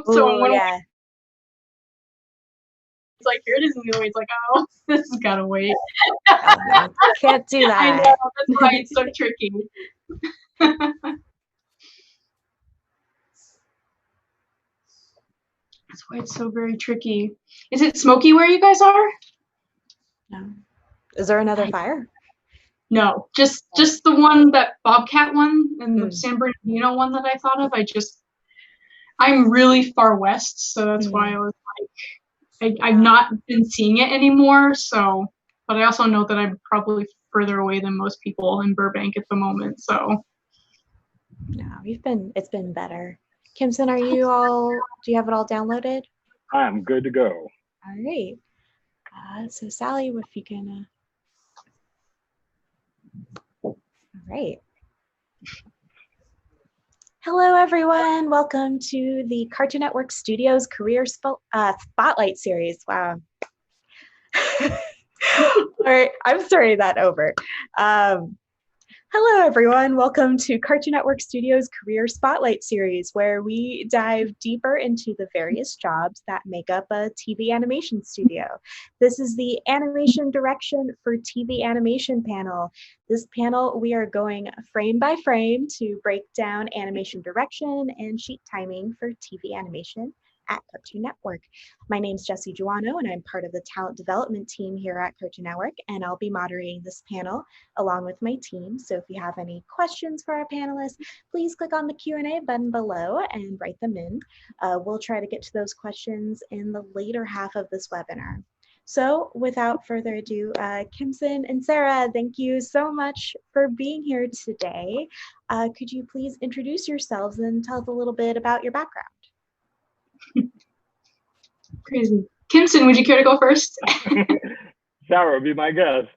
So Ooh, when yeah. it's like, here it is in the way, it's like, oh, this has got to wait. Oh, no, can't do that. I know, that's why it's so tricky. That's why it's so very tricky. Is it smoky where you guys are? No. Is there another fire? No, just the one, that Bobcat one, and the San Bernardino one that I thought of. I'm really far west, so that's why I was like, I've not been seeing it anymore. So, but I also know that I'm probably further away than most people in Burbank at the moment. So, no, it's been better. Kimson, do you have it all downloaded? I'm good to go. All right. So Sally, if you can. All right. Hello, everyone. Welcome to the Cartoon Network Studios Career Spotlight Series. Wow. All right, I'm starting that over. Hello, everyone. Welcome to Cartoon Network Studios Career Spotlight Series, where we dive deeper into the various jobs that make up a TV animation studio. This is the Animation Direction for TV Animation panel. This panel, we are going frame by frame to break down animation direction and sheet timing for TV animation at Cartoon Network. My name is Jessie Juano, and I'm part of the talent development team here at Cartoon Network, and I'll be moderating this panel along with my team. So if you have any questions for our panelists, please click on the Q&A button below and write them in. We'll try to get to those questions in the later half of this webinar. So without further ado, Kimson and Sarah, thank you so much for being here today. Could you please introduce yourselves and tell us a little bit about your background? Crazy. Kimson, would you care to go first? Sarah would be my guest.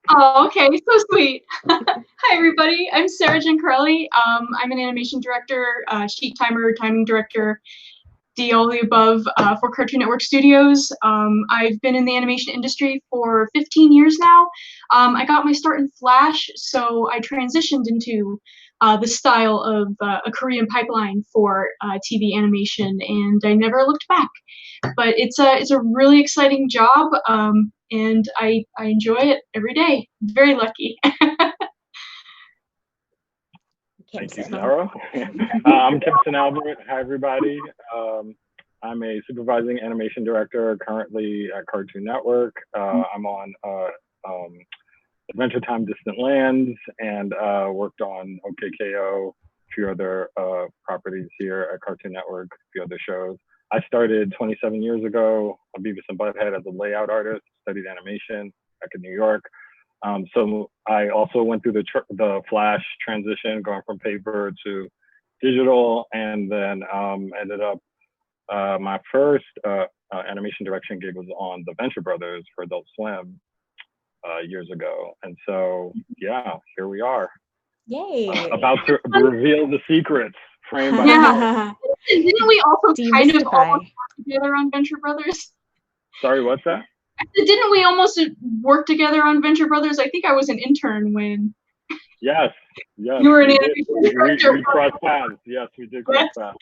Oh, okay, so sweet. Hi, everybody. I'm Sarah Jen Corelli. I'm an animation director, sheet timer, timing director, all the above for Cartoon Network Studios. I've been in the animation industry for 15 years now. I got my start in Flash, so I transitioned into the style of a Korean pipeline for TV animation, and I never looked back. But it's a really exciting job, and I enjoy it every day. Very lucky. Thank you, Sarah. I'm Kimson Albert. Hi, everybody. I'm a supervising animation director currently at Cartoon Network. I'm on Adventure Time Distant Lands and worked on OKKO, a few other properties here at Cartoon Network, a few other shows. I started 27 years ago on Beavis and Butthead as a layout artist, studied animation back in New York. So I also went through the Flash transition, going from paper to digital, and then ended up, my first animation direction gig was on The Venture Brothers for Adult Swim years ago. And so, yeah, here we are. Yay. About to reveal the secrets frame by frame. Didn't we also kind of almost work together on Venture Brothers? Sorry, what's that? Didn't we almost work together on Venture Brothers? I think I was an intern when. Yes. You were an animation director. We crossed paths. Yes, we did cross paths.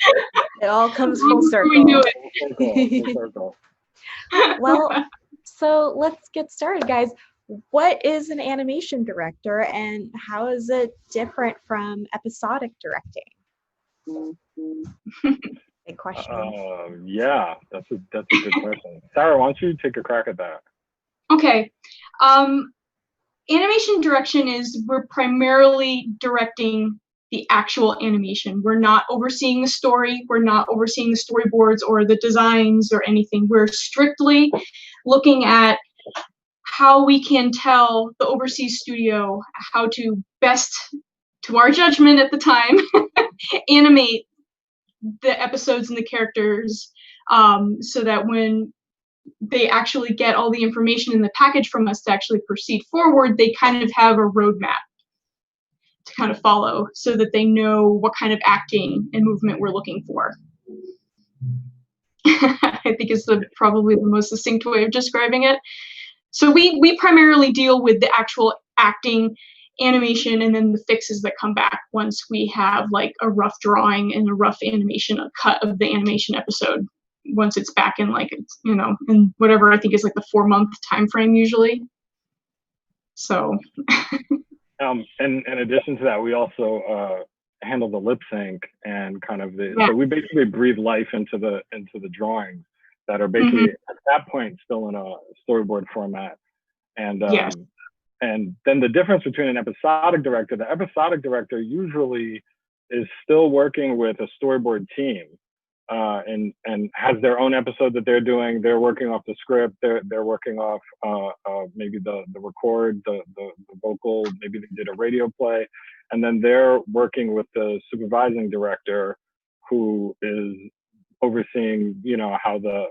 It all comes full circle. We knew it. Full circle. Well, so let's get started, guys. What is an animation director, and how is it different from episodic directing? Big question. Yeah, that's a good question. Sarah, why don't you take a crack at that? Okay. Animation direction is we're primarily directing the actual animation. We're not overseeing the story. We're not overseeing the storyboards or the designs or anything. We're strictly looking at how we can tell the overseas studio how to best, to our judgment at the time, animate the episodes and the characters, so that when they actually get all the information in the package from us to actually proceed forward, they kind of have a roadmap to kind of follow so that they know what kind of acting and movement we're looking for. I think it's probably the most succinct way of describing it. So we primarily deal with the actual acting animation and then the fixes that come back once we have like a rough drawing and a rough animation, a cut of the animation episode once it's back in like, in whatever I think is like the 4-month time frame usually. So. And in addition to that, we also handle the lip sync and kind of so we basically breathe life into the drawings that are basically at that point still in a storyboard format. And and then the difference between an episodic director, the episodic director usually is still working with a storyboard team and has their own episode that they're doing. They're working off the script. They're working off maybe the record, the vocal. Maybe they did a radio play, and then they're working with the supervising director, who is overseeing, how the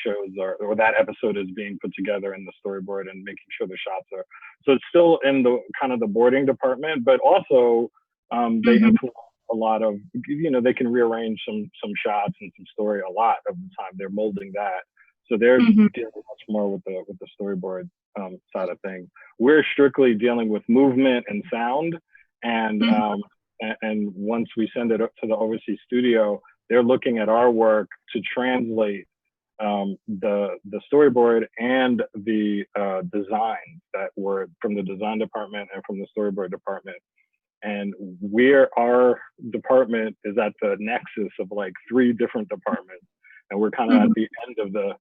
shows are, or that episode is being put together in the storyboard and making sure the shots are. So it's still in the kind of the boarding department, but also they influence a lot of, they can rearrange some shots and some story a lot of the time. They're molding that. So they're dealing much more with the storyboard side of things. We're strictly dealing with movement and sound. And once we send it up to the overseas studio, they're looking at our work to translate the storyboard and the design that were from the design department and from the storyboard department. And our department is at the nexus of like 3 different departments, and we're kind of at the end of the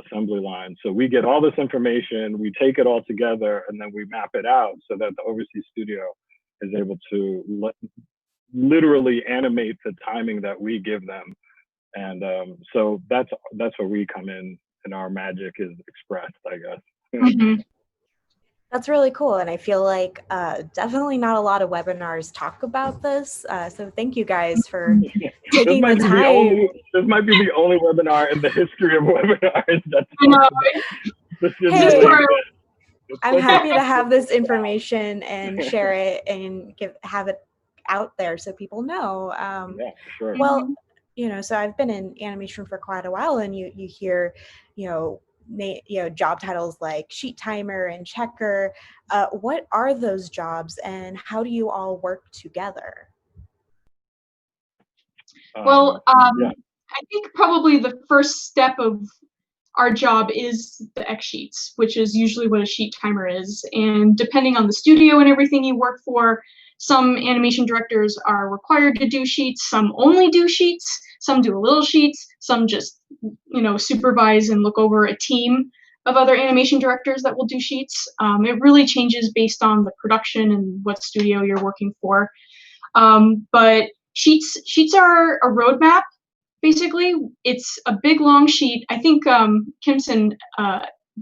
assembly line. So we get all this information, we take it all together, and then we map it out so that the overseas studio is able to literally animate the timing that we give them. And so that's where we come in, and our magic is expressed, I guess. That's really cool. And I feel like definitely not a lot of webinars talk about this. So thank you guys for taking the time. This might be the only webinar in the history of webinars. I'm happy to have this information and share it and have it out there so people know. Yeah, sure. Well, so I've been in animation for quite a while, and you hear, job titles like sheet timer and checker. What are those jobs, and how do you all work together? Well, I think probably the first step of our job is the X sheets, which is usually what a sheet timer is. And depending on the studio and everything you work for, some animation directors are required to do sheets, some only do sheets, some do a little sheets, some just, supervise and look over a team of other animation directors that will do sheets. It really changes based on the production and what studio you're working for. But sheets are a roadmap. Basically, it's a big long sheet. I think Kimson,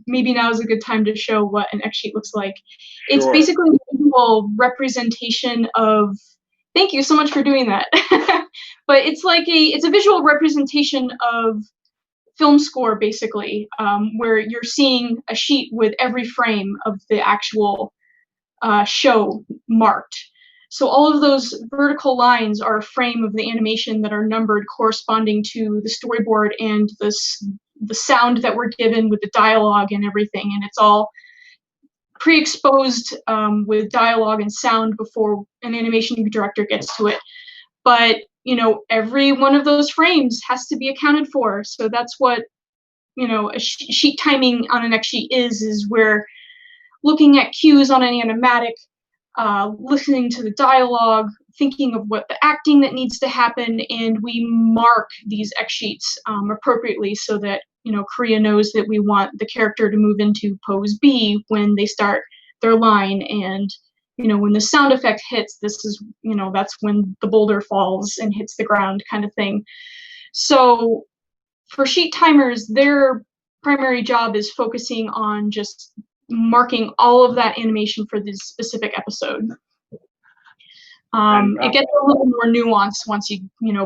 maybe now is a good time to show what an X sheet looks like. Sure. It's basically a visual representation of. Thank you so much for doing that. But it's a visual representation of film score, basically, where you're seeing a sheet with every frame of the actual show marked. So all of those vertical lines are a frame of the animation that are numbered corresponding to the storyboard and the sound that we're given with the dialogue and everything. And it's all pre-exposed with dialogue and sound before an animation director gets to it. But, every one of those frames has to be accounted for. So that's what, a sheet timing on an X sheet is we're looking at cues on an animatic, listening to the dialogue, thinking of what the acting that needs to happen, and we mark these X sheets appropriately so that Korea knows that we want the character to move into pose B when they start their line, and when the sound effect hits, this is that's when the boulder falls and hits the ground, kind of thing. So for sheet timers, their primary job is focusing on just marking all of that animation for this specific episode. It gets a little more nuanced once you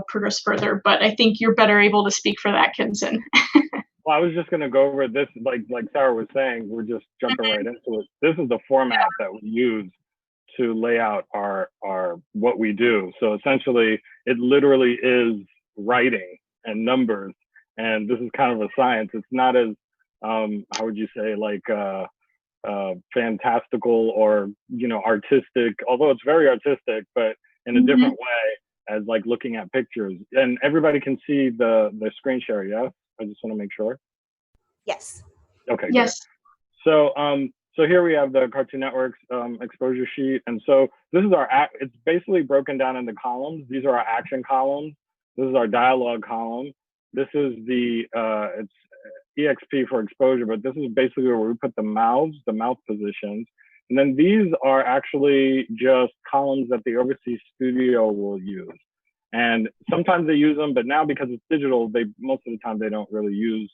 progress further, but I think you're better able to speak for that, Kinson. Well, I was just going to go over this, like Sarah was saying, we're just jumping right into it. This is the format that we use to lay out our what we do. So essentially, it literally is writing and numbers, and this is kind of a science. It's not as how would you say, like fantastical or, you know, artistic, although it's very artistic, but in a different way, as like looking at pictures. And everybody can see the screen share, yeah? I just want to make sure. Yes. Okay, Yes. great. So here we have the Cartoon Network's exposure sheet. And so this is it's basically broken down into columns. These are our action columns. This is our dialogue column. This is it's EXP for exposure, but this is basically where we put the mouth positions. And then these are actually just columns that the overseas studio will use. And sometimes they use them, but now because it's digital, most of the time they don't really use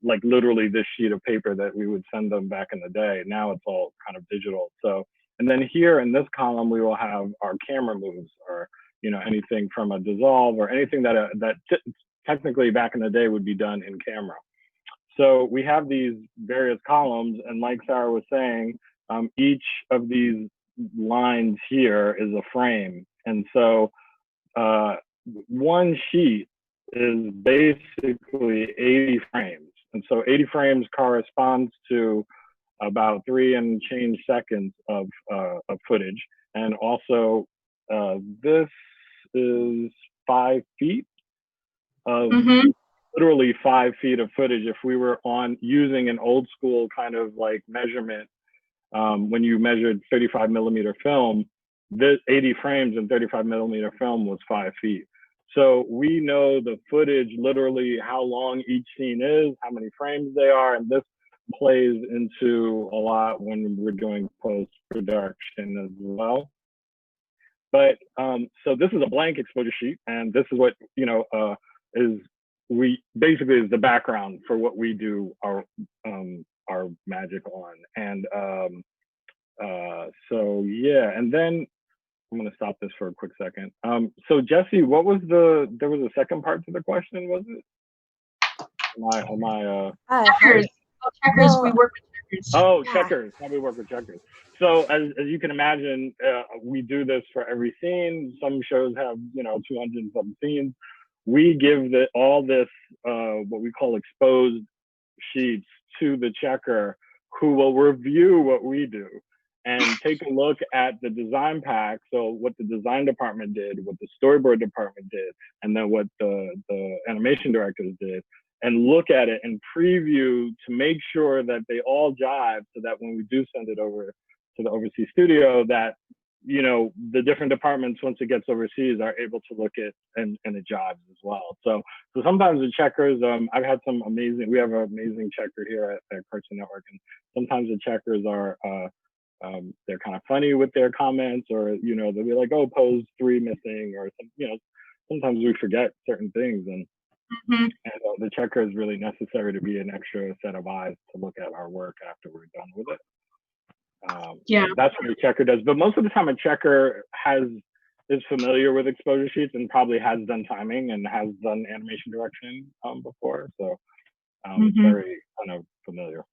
like literally this sheet of paper that we would send them back in the day. Now it's all kind of digital. So, and then here in this column, we will have our camera moves, or, you know, anything from a dissolve or anything that technically back in the day would be done in camera. So we have these various columns, and like Sarah was saying, each of these lines here is a frame. And so one sheet is basically 80 frames. And so 80 frames corresponds to about 3 and change seconds of footage. And also this is 5 feet of literally 5 feet of footage. If we were using an old school kind of like measurement, when you measured 35 millimeter film, this 80 frames in 35 millimeter film was 5 feet. So we know the footage, literally how long each scene is, how many frames they are, and this plays into a lot when we're doing post-production as well. But so this is a blank exposure sheet, and this is what, you know, basically is the background for what we do our magic on. And so yeah, and then I'm going to stop this for a quick second. So Jesse, what was there was a second part to the question, was it? Checkers. Checkers, we work with checkers. Oh, yeah. Checkers, how we work with checkers. So as you can imagine, we do this for every scene. Some shows have, you know, 200 and some scenes. We give all this, what we call exposed sheets to the checker, who will review what we do and take a look at the design pack. So what the design department did, what the storyboard department did, and then what the animation directors did, and look at it and preview to make sure that they all jive, so that when we do send it over to the overseas studio, that, you know, the different departments, once it gets overseas, are able to look at and it jives as well. So sometimes the checkers, I've had we have an amazing checker here at Cartoon Network, and sometimes the checkers are, they're kind of funny with their comments, or, you know, they'll be like, oh, pose 3 missing, or some, you know, sometimes we forget certain things, and the checker is really necessary to be an extra set of eyes to look at our work after we're done with it. Yeah, so that's what a checker does. But most of the time, a checker is familiar with exposure sheets and probably has done timing and has done animation direction before, so it's very kind of familiar.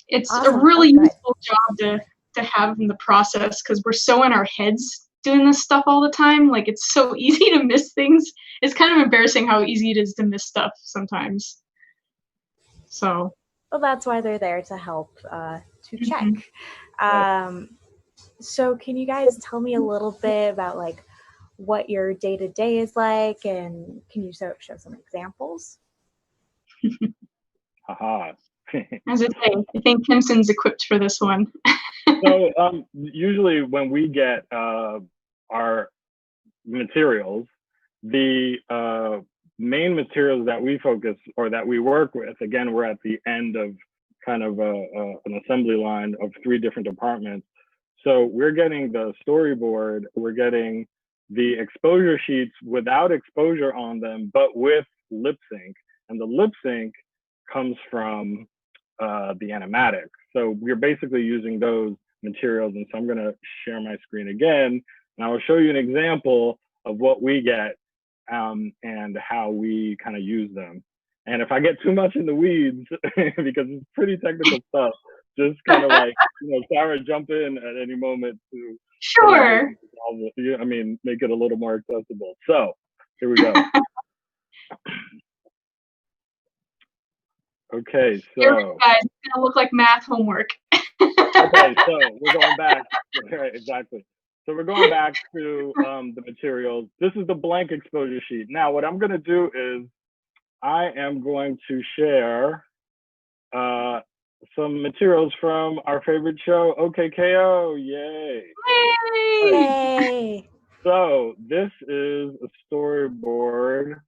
It's awesome. A really useful job to have in the process, because we're so in our heads doing this stuff all the time. Like, it's so easy to miss things. It's kind of embarrassing how easy it is to miss stuff sometimes. So. Well, that's why they're there, to help to check. So can you guys tell me a little bit about like what your day-to-day is like, and can you show some examples? Haha. As I say, I think Kimson's equipped for this one. So usually when we get our materials, the main materials that we focus or that we work with, again, we're at the end of kind of an assembly line of 3 different departments. So we're getting the storyboard, we're getting the exposure sheets without exposure on them, but with lip sync. And the lip sync comes from the animatic. So we're basically using those materials. And so I'm going to share my screen again, and I will show you an example of what we get and how we kind of use them. And if I get too much in the weeds, because it's pretty technical stuff, just kind of like, you know, Sarah, jump in at any moment to sure. I mean, make it a little more accessible. So here we go. Okay, Here we so go, guys. It's gonna look like math homework. okay, so we're going back. Right, exactly. So we're going back to the materials. This is the blank exposure sheet. Now, what I'm going to do is I am going to share some materials from our favorite show, OKKO. Yay! Yay! Yay! So this is a storyboard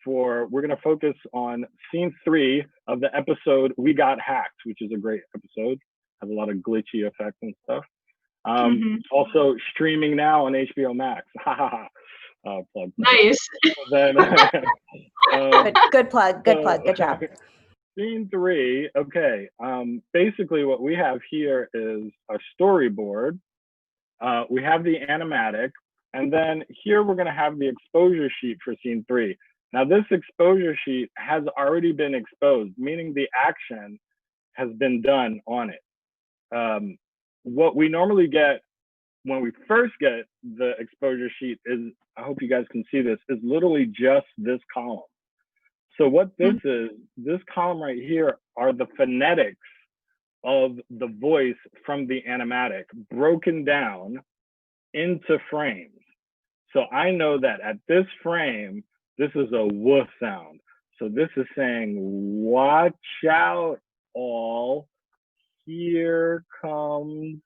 we're going to focus on scene 3 of the episode We Got Hacked, which is a great episode. Has a lot of glitchy effects and stuff. Also streaming now on HBO Max. Plug. Nice. Then, Good plug. Good plug. Good job. Scene 3. Okay. Basically, what we have here is a storyboard. We have the animatic, and then here we're going to have the exposure sheet for scene 3. Now, this exposure sheet has already been exposed, meaning the action has been done on it. What we normally get when we first get the exposure sheet is, I hope you guys can see this, is literally just this column. So what this is, this column right here are the phonetics of the voice from the animatic broken down into frames. So I know that at this frame, this is a woof sound. So this is saying, watch out all, here comes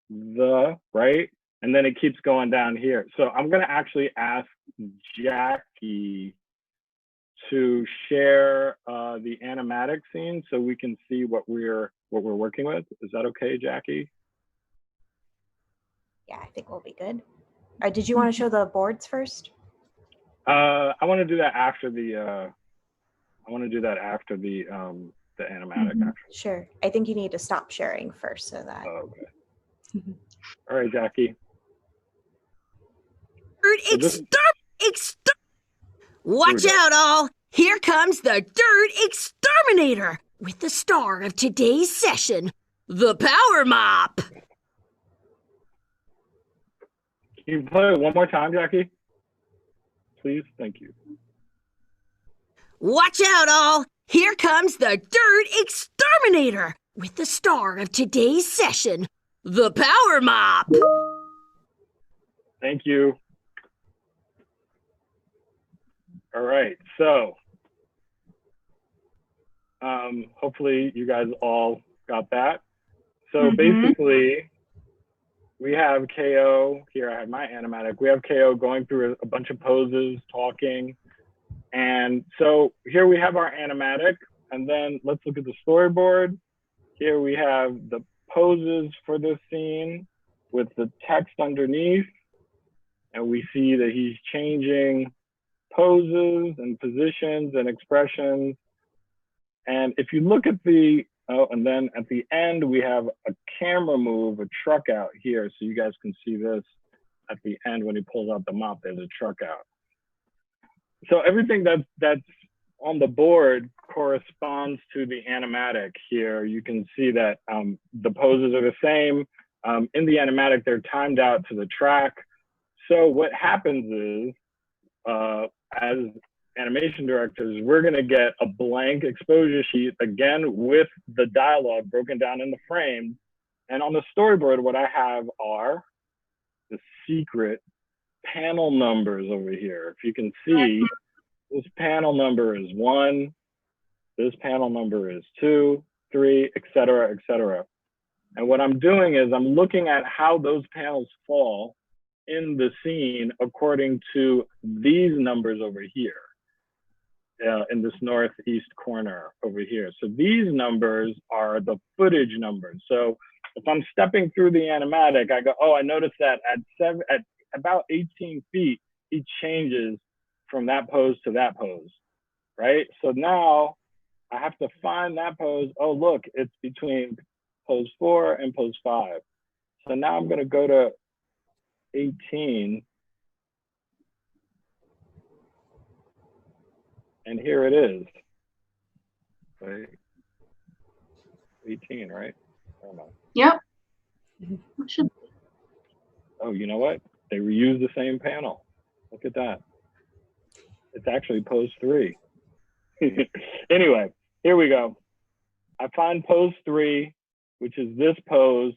the, right? And then it keeps going down here. So I'm gonna actually ask Jackie to share the animatic scene so we can see what we're working with. Is that okay, Jackie? Yeah, I think we'll be good. Did you want to show the boards first? I want to do that after the animatic. Actually. Sure. I think you need to stop sharing first so that. Oh, okay. All right, Jackie. Watch out, all! Here comes the Dirt Exterminator with the star of today's session, the Power Mop. Can you play it one more time, Jackie? Please, thank you. Watch out, all! Here comes the Dirt Exterminator with the star of today's session, the Power Mop. Thank you. All right, so hopefully you guys all got that. So basically, we have KO, here I have my animatic, we have KO going through a bunch of poses, talking. And so here we have our animatic, and then let's look at the storyboard. Here we have the poses for this scene with the text underneath. And we see that he's changing poses and positions and expressions. And if you look at and then at the end, we have a camera move, a truck out here. So you guys can see this at the end when he pulls out the mop, there's a truck out. So everything that's on the board corresponds to the animatic here. You can see that the poses are the same. In the animatic, they're timed out to the track. So what happens is, as animation directors, we're gonna get a blank exposure sheet, again, with the dialogue broken down in the frames. And on the storyboard, what I have are the secret panel numbers over here. If you can see, this panel number is 1, this panel number is 2, 3, et cetera, et cetera. And what I'm doing is I'm looking at how those panels fall in the scene according to these numbers over here, in this northeast corner over here. So these numbers are the footage numbers. So if I'm stepping through the animatic, I go, oh, I noticed that at about 18 feet, he changes from that pose to that pose, right? So now I have to find that pose. Oh, look, it's between pose 4 and pose 5. So now I'm gonna go to 18. And here it is. Wait, 18, right? I don't know. Yep. Oh, you know what? They reused the same panel. Look at that. It's actually pose 3. Anyway, here we go. I find pose 3, which is this pose.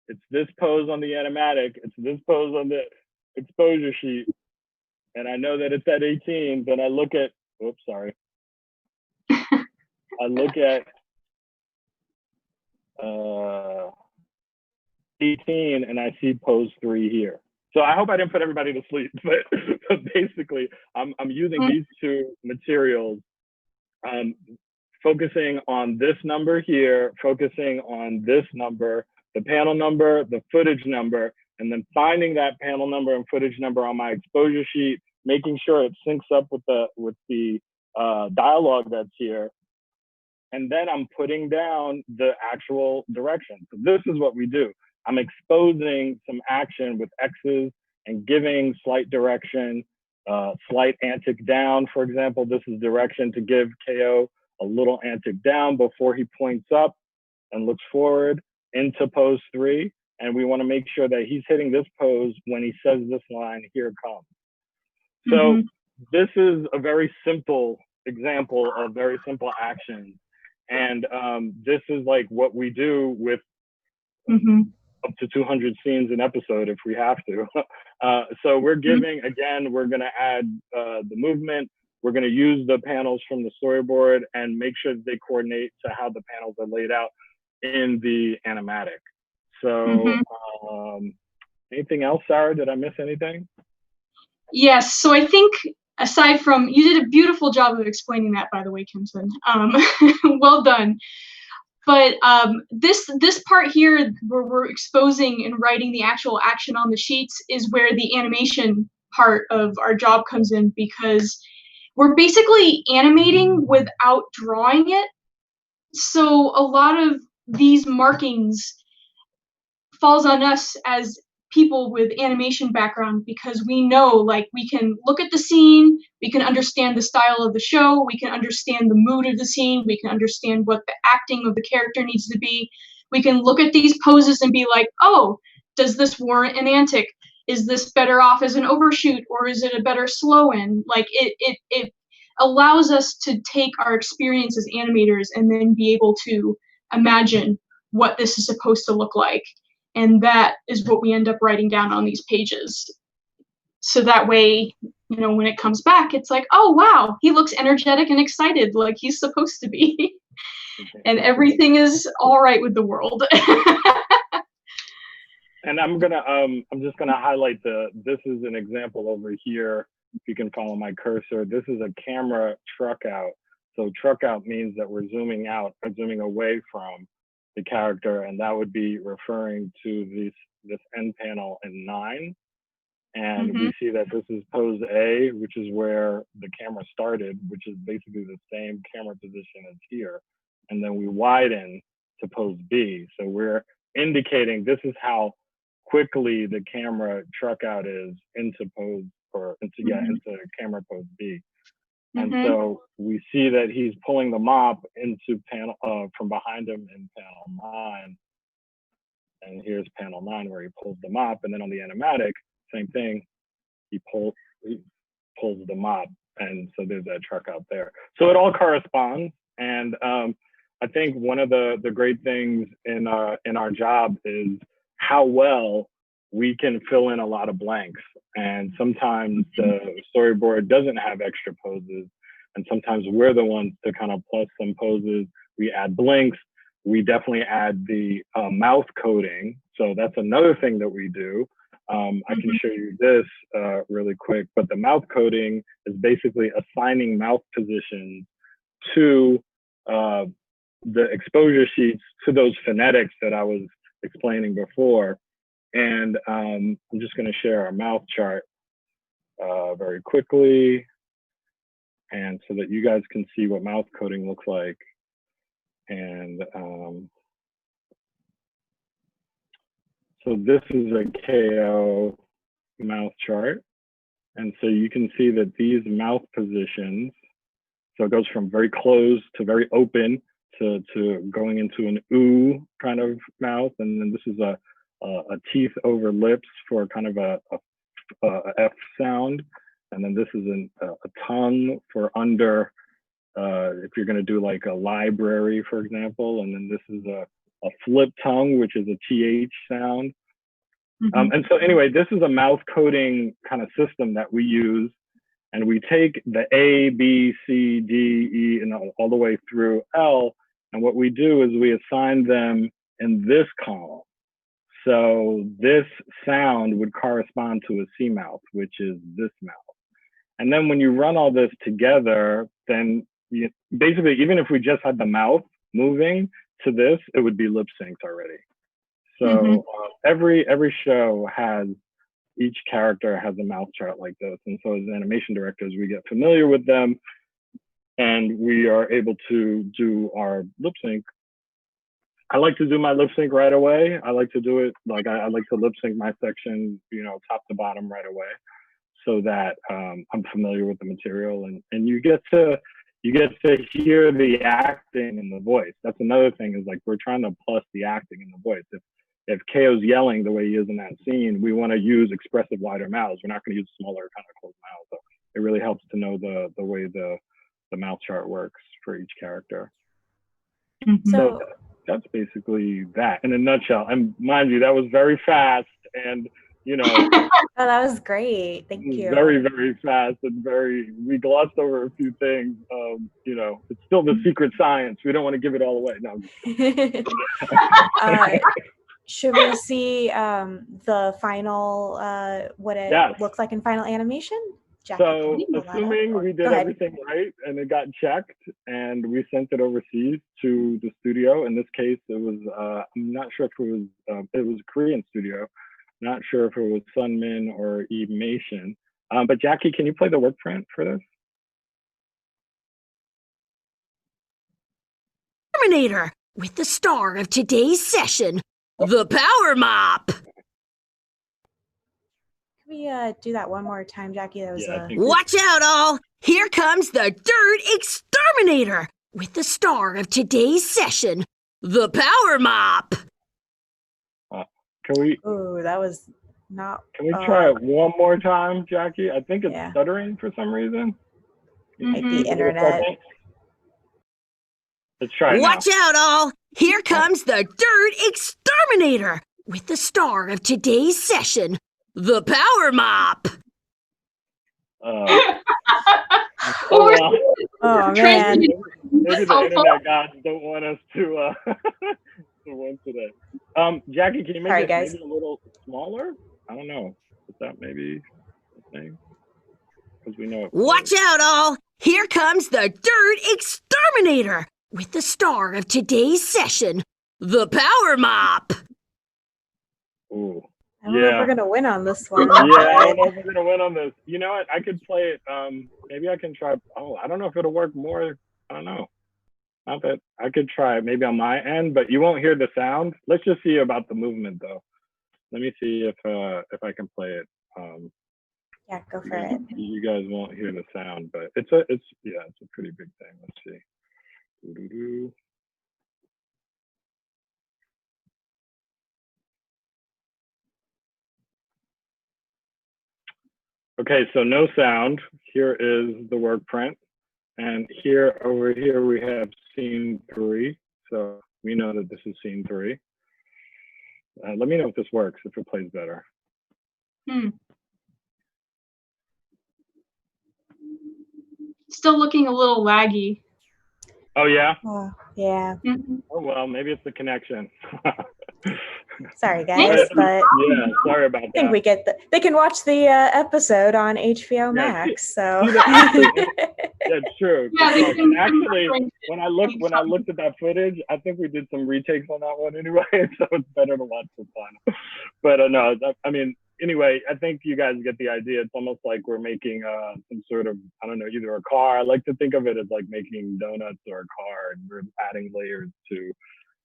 It's this pose on the animatic. It's this pose on the exposure sheet. And I know that it's at 18, then I look at, oops, sorry. I look at 18 and I see pose 3 here. So I hope I didn't put everybody to sleep, but basically I'm using these two materials, focusing on this number here, focusing on this number, the panel number, the footage number, and then finding that panel number and footage number on my exposure sheet, making sure it syncs up with the dialogue that's here. And then I'm putting down the actual direction. So this is what we do. I'm exposing some action with X's and giving slight direction, slight antic down, for example. This is direction to give KO a little antic down before he points up and looks forward into pose 3. And we want to make sure that he's hitting this pose when he says this line, "Here it comes." So this is a very simple example of very simple actions. And this is like what we do with up to 200 scenes an episode if we have to. So we're giving, again, we're going to add the movement. We're going to use the panels from the storyboard and make sure that they coordinate to how the panels are laid out in the animatic. So anything else, Sarah? Did I miss anything? Yes, so I think aside from, you did a beautiful job of explaining that, by the way, Kimson. Well done. But this part here, where we're exposing and writing the actual action on the sheets, is where the animation part of our job comes in, because we're basically animating without drawing it. So a lot of these markings falls on us as people with animation background, because we know, like, we can look at the scene, we can understand the style of the show, we can understand the mood of the scene, we can understand what the acting of the character needs to be. We can look at these poses and be like, oh, does this warrant an antic? Is this better off as an overshoot, or is it a better slow-in? Like, it allows us to take our experience as animators and then be able to imagine what this is supposed to look like. And that is what we end up writing down on these pages. So that way, when it comes back, it's like, oh, wow, he looks energetic and excited like he's supposed to be. And everything is all right with the world. And I'm just gonna highlight this is an example over here. If you can follow my cursor, this is a camera truck out. So truck out means that we're zooming out or zooming away from the character, and that would be referring to this end panel in 9. And we see that this is pose A, which is where the camera started, which is basically the same camera position as here. And then we widen to pose B. So we're indicating this is how quickly the camera truck out is into pose, or into camera pose B. And so we see that he's pulling the mop into panel from behind him in panel 9. And here's panel 9 where he pulls the mop. And then on the animatic, same thing, he pulls the mop. And so there's that truck out there. So it all corresponds. And I think one of the great things in our job is how well we can fill in a lot of blanks. And sometimes the storyboard doesn't have extra poses. And sometimes we're the ones to kind of plus some poses. We add blinks. We definitely add the mouth coding. So that's another thing that we do. I can show you this really quick, but the mouth coding is basically assigning mouth positions to the exposure sheets, to those phonetics that I was explaining before. And I'm just going to share our mouth chart very quickly, and so that you guys can see what mouth coding looks like. And so this is a KO mouth chart. And so you can see that these mouth positions, so it goes from very closed to very open to going into an ooh kind of mouth. And then this is a teeth over lips for kind of a F sound. And then this is a tongue for under if you're going to do like a library, for example, and then this is a flip tongue, which is a TH sound. And so anyway, this is a mouth coding kind of system that we use. And we take the A, B, C, D, E, and all the way through L. And what we do is we assign them in this column. So this sound would correspond to a C mouth, which is this mouth. And then when you run all this together, then basically, even if we just had the mouth moving to this, it would be lip synced already. So every show has, each character has a mouth chart like this. And so as animation directors, we get familiar with them and we are able to do our lip sync. I like to do my lip sync right away. I like to do it, like I like to lip sync my section, you know, top to bottom right away, so that I'm familiar with the material, and you get to hear the acting in the voice. That's another thing, is like we're trying to plus the acting in the voice. If KO's yelling the way he is in that scene, we want to use expressive wider mouths. We're not going to use smaller kind of closed mouths. So it really helps to know the way the mouth chart works for each character. So that's basically that in a nutshell. And mind you, that was very fast, and you know. Oh, that was great. Thank you. Very, very fast, and we glossed over a few things. You know, it's still the secret science. We don't want to give it all away. No. Should we see the final, what it looks like in final animation? Jackie, so assuming we did everything right and it got checked and we sent it overseas to the studio, in this case, it was, I'm not sure if it was a Korean studio. Not sure if it was Sunmin or Emation. But Jackie, can you play the work print for this? Terminator, with the star of today's session, the Power Mop. Can we do that one more time, Jackie? That was Watch out, all! Here comes the Dirt Exterminator, with the star of today's session, the Power Mop. Can we? Oh, that was not. Can we try it one more time, Jackie? I think it's stuttering for some reason. Might be internet. Let's try it. Watch out, all! Here comes the Dirt Exterminator, with the star of today's session, the Power Mop. Oh man. Maybe the internet gods don't want us to win today. Jackie, can you make it maybe a little smaller? I don't know. Is that maybe the thing? Because we know it. Watch out, all! Here comes the Dirt Exterminator, with the star of today's session, the Power Mop. Ooh. I don't know if we're gonna win on this one. Yeah, I don't know if we're gonna win on this. You know what? I could play it. Maybe I can try. Oh, I don't know if it'll work more. I don't know. Not that I could try it maybe on my end, but you won't hear the sound. Let's just see about the movement though. Let me see if I can play it. Yeah, go for it. You guys won't hear the sound, but it's a pretty big thing. Let's see. Doo-doo-doo. Okay, so no sound. Here is the work print. And over here, we have scene 3. So we know that this is scene 3. Let me know if this works, if it plays better. Still looking a little laggy. Oh, yeah? Yeah. Oh, well, maybe it's the connection. Sorry, guys, but yeah, sorry about that. I think we get they can watch the episode on HBO Max. So that's true. Yeah, actually, when I looked at that footage, I think we did some retakes on that one anyway, so it's better to watch the final. But no, I mean, anyway, I think you guys get the idea. It's almost like we're making some sort of, I don't know, either a car. I like to think of it as like making donuts or a car, and we're adding layers to,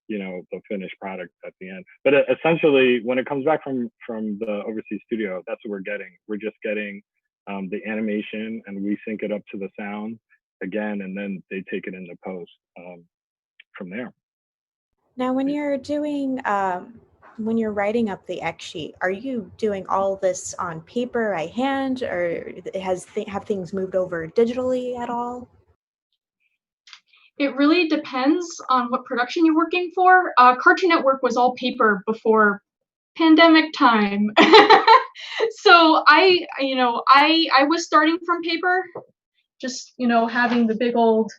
you know, the finished product at the end. But essentially, when it comes back from the overseas studio, that's what we're getting. We're just getting the animation, and we sync it up to the sound again, and then they take it into post from there. Now, when you're doing, when you're writing up the X sheet, are you doing all this on paper by hand, or have things moved over digitally at all? It really depends on what production you're working for. Cartoon Network was all paper before pandemic time. So I was starting from paper, just, having the big old,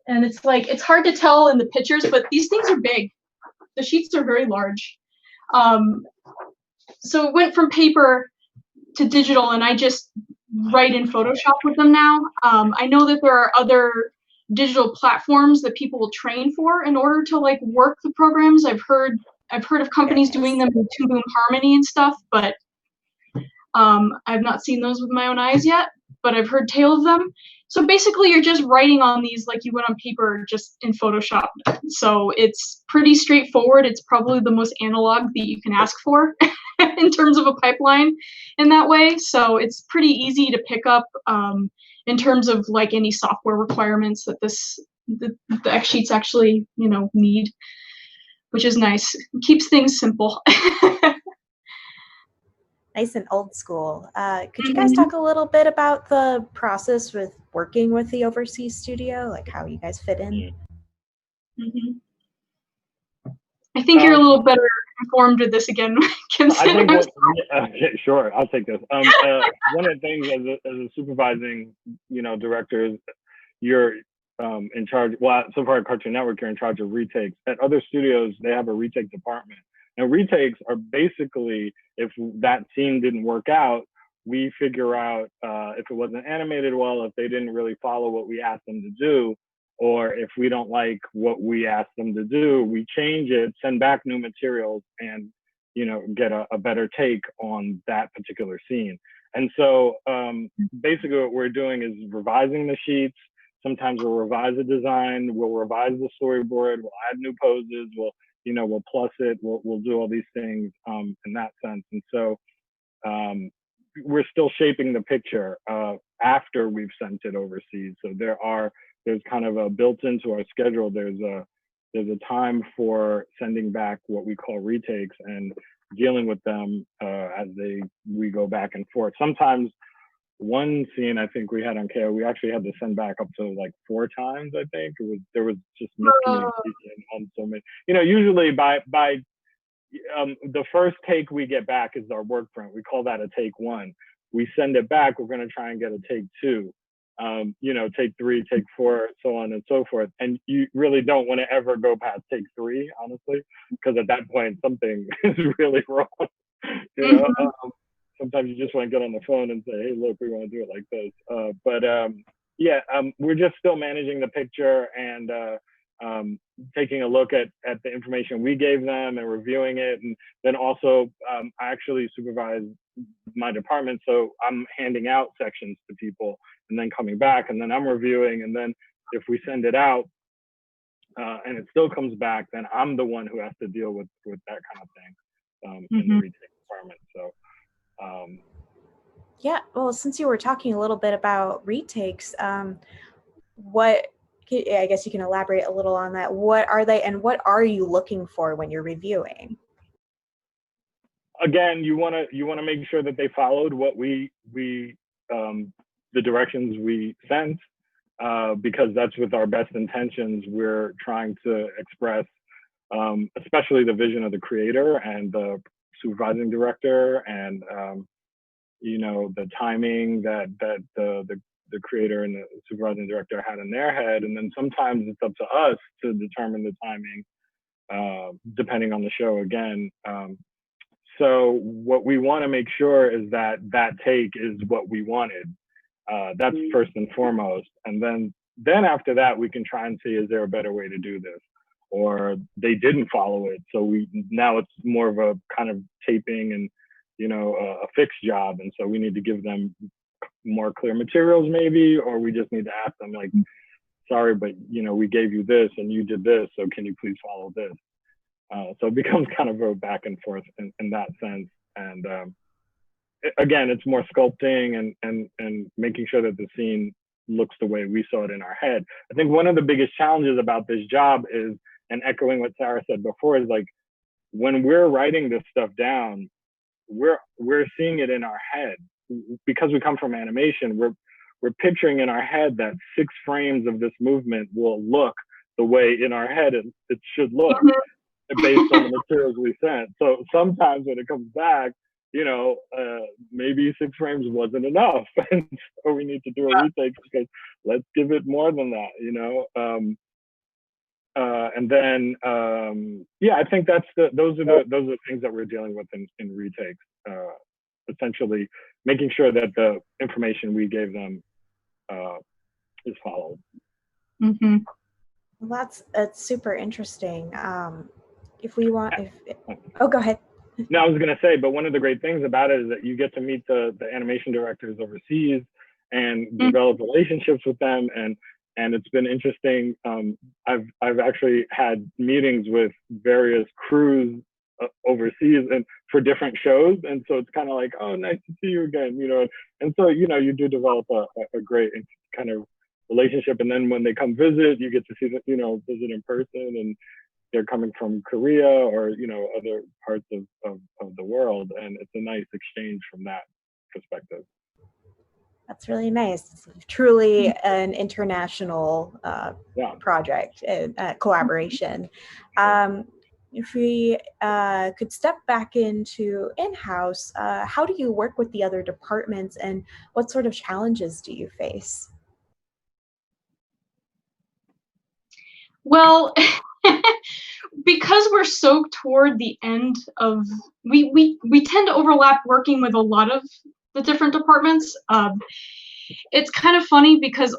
and it's like, it's hard to tell in the pictures, but these things are big. The sheets are very large. So it went from paper to digital, and I just write in Photoshop with them now. I know that there are other digital platforms that people will train for in order to like work the programs. I've heard of companies doing them in Two Boom Harmony and stuff, but I've not seen those with my own eyes yet, but I've heard tale of them. So basically, you're just writing on these like you would on paper, just in Photoshop. So it's pretty straightforward. It's probably the most analog that you can ask for in terms of a pipeline in that way. So it's pretty easy to pick up in terms of like any software requirements that the X sheets actually need, which is nice. It keeps things simple. Nice and old school. Could you guys talk a little bit about the process with working with the overseas studio, like how you guys fit in? I think you're a little better informed with this again, Kim. I think sure, I'll take this. One of the things as a supervising, director is you're in charge. Well, so far at Cartoon Network, you're in charge of retakes. At other studios, they have a retake department. And retakes are basically, if that scene didn't work out, we figure out if it wasn't animated well, if they didn't really follow what we asked them to do, or if we don't like what we asked them to do, we change it, send back new materials, and get a better take on that particular scene. And so basically what we're doing is revising the sheets. Sometimes we'll revise the design, we'll revise the storyboard, we'll add new poses, we'll plus it, we'll do all these things in that sense. And so we're still shaping the picture after we've sent it overseas. So there's kind of a built into our schedule, there's a time for sending back what we call retakes and dealing with them as we go back and forth. Sometimes one scene I think we had on KO, we actually had to send back up to like 4 times. I think there was just miscommunication on so many. Usually by the first take we get back is our work print. We call that a take 1. We send it back. We're going to try and get a take 2. Take 3, take 4, so on and so forth. And you really don't want to ever go past take 3, honestly, because at that point something is really wrong. Sometimes you just want to get on the phone and say, hey, look, we want to do it like this. We're just still managing the picture and taking a look at the information we gave them and reviewing it. And then also, I actually supervise my department. So I'm handing out sections to people and then coming back and then I'm reviewing. And then if we send it out and it still comes back, then I'm the one who has to deal with that kind of thing in the retake department. So. Yeah, well, since you were talking a little bit about retakes, I guess you can elaborate a little on that. What are they and what are you looking for when you're reviewing? Again, you want to make sure that they followed what we the directions we sent, because that's with our best intentions. We're trying to express, especially the vision of the creator and the supervising director and the timing that the creator and the supervising director had in their head. And then sometimes it's up to us to determine the timing, depending on the show again. So what we want to make sure is that take is what we wanted. That's first and foremost. And then after that, we can try and see, is there a better way to do this? Or they didn't follow it. So now it's more of a kind of taping and, a fixed job. And so we need to give them more clear materials maybe, or we just need to ask them like, sorry, but we gave you this and you did this. So can you please follow this? So it becomes kind of a back and forth in that sense. And again, it's more sculpting and making sure that the scene looks the way we saw it in our head. I think one of the biggest challenges about this job is, and echoing what Sarah said before, is like when we're writing this stuff down, we're seeing it in our head. Because we come from animation, we're picturing in our head that 6 frames of this movement will look the way in our head it should look based on the materials we sent. So sometimes when it comes back, maybe 6 frames wasn't enough, and so we need to do a retake because let's give it more than that, and then I think those are the things that we're dealing with in retakes. Essentially, making sure that the information we gave them is followed. Mm-hmm. Well, that's super interesting. If we want, go ahead. No, I was going to say, but one of the great things about it is that you get to meet the animation directors overseas and develop relationships with them, and it's been interesting. I've actually had meetings with various crews overseas and for different shows, and so it's kind of like, oh, nice to see you again, and so you do develop a great kind of relationship, and then when they come visit, you get to see them, visit in person, and they're coming from Korea or other parts of the world, and it's a nice exchange from that perspective. That's really nice. It's truly an international project and collaboration. If we could step back into in-house, how do you work with the other departments, and what sort of challenges do you face? Well, because we're so toward the end of, we tend to overlap working with a lot of the different departments. It's kind of funny because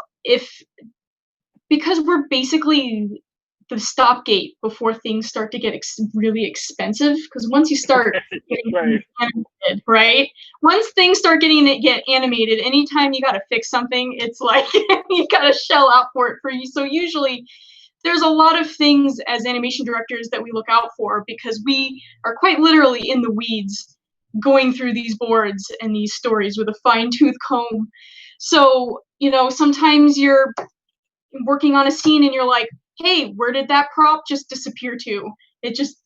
we're basically the stopgate before things start to get really expensive. Because once you start getting animated, right? Once things start get animated, anytime you got to fix something, it's like you got to shell out for it. So usually there's a lot of things as animation directors that we look out for, because we are quite literally in the weeds going through these boards and these stories with a fine-tooth comb. So, sometimes you're working on a scene and you're like, hey, where did that prop just disappear to? It just